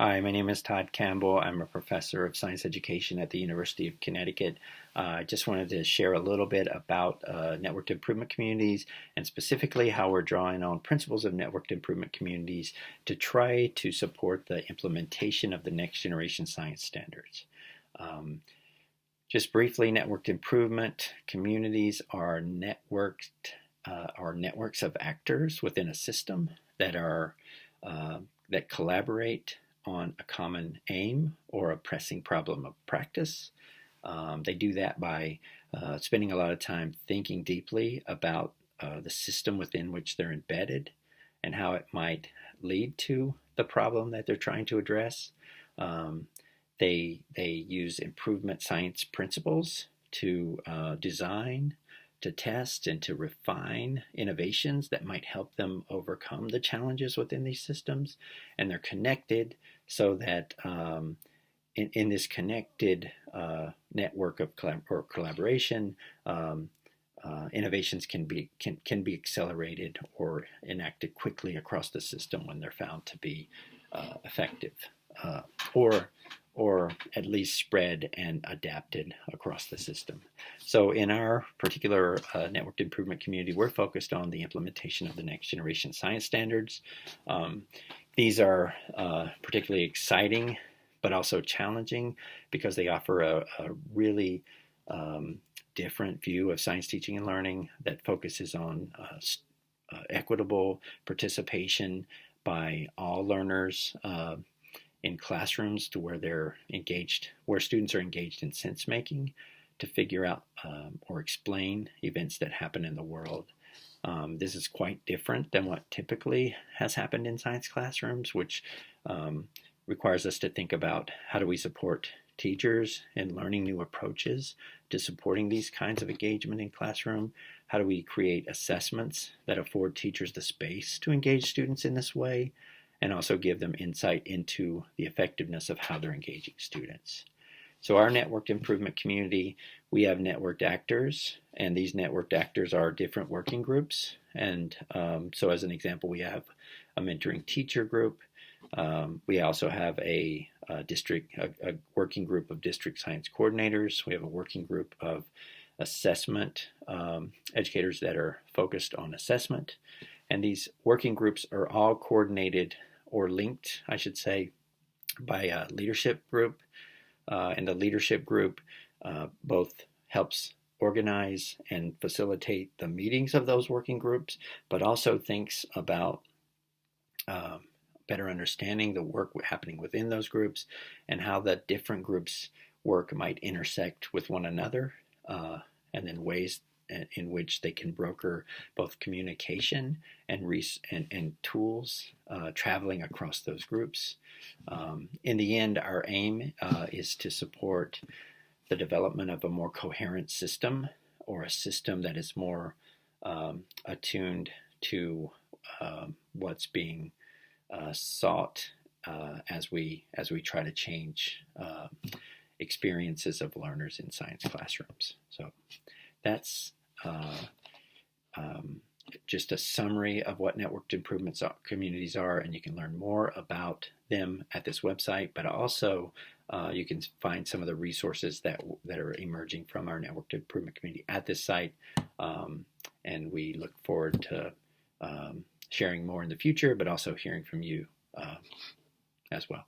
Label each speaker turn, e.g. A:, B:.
A: Hi, my name is Todd Campbell. I'm a professor of science education at the University of Connecticut. I just wanted to share a little bit about networked improvement communities and specifically how we're drawing on principles of networked improvement communities to try to support the implementation of the next generation science standards. Just briefly, networked improvement communities are networks of actors within a system that collaborate on a common aim or a pressing problem of practice. They do that by spending a lot of time thinking deeply about the system within which they're embedded and how it might lead to the problem that they're trying to address. They use improvement science principles to design, to test, and to refine innovations that might help them overcome the challenges within these systems. And they're connected so that in this connected network of collaboration, innovations can be accelerated or enacted quickly across the system when they're found to be effective, or at least spread and adapted across the system. So in our particular networked improvement community, we're focused on the implementation of the next generation science standards. These are particularly exciting, but also challenging because they offer a really different view of science teaching and learning that focuses on equitable participation by all learners in classrooms to where they're engaged, where students are engaged in sense making to figure out or explain events that happen in the world. This is quite different than what typically has happened in science classrooms, which requires us to think about how do we support teachers in learning new approaches to supporting these kinds of engagement in classroom? How do we create assessments that afford teachers the space to engage students in this way and also give them insight into the effectiveness of how they're engaging students? So our networked improvement community, we have networked actors, and these networked actors are different working groups. And so as an example, we have a mentoring teacher group. We also have a working group of district science coordinators. We have a working group of assessment educators that are focused on assessment. And these working groups are all coordinated or linked, I should say, by a leadership group. And the leadership group both helps organize and facilitate the meetings of those working groups, but also thinks about better understanding the work happening within those groups and how the different groups' work might intersect with one another, and then ways in which they can broker both communication and tools traveling across those groups. In the end, our aim is to support the development of a more coherent system, or a system that is more attuned to what's being sought as we try to change experiences of learners in science classrooms. So that's just a summary of what networked improvement communities are, and you can learn more about them at this website, but also you can find some of the resources that are emerging from our networked improvement community at this site, and we look forward to sharing more in the future, but also hearing from you as well.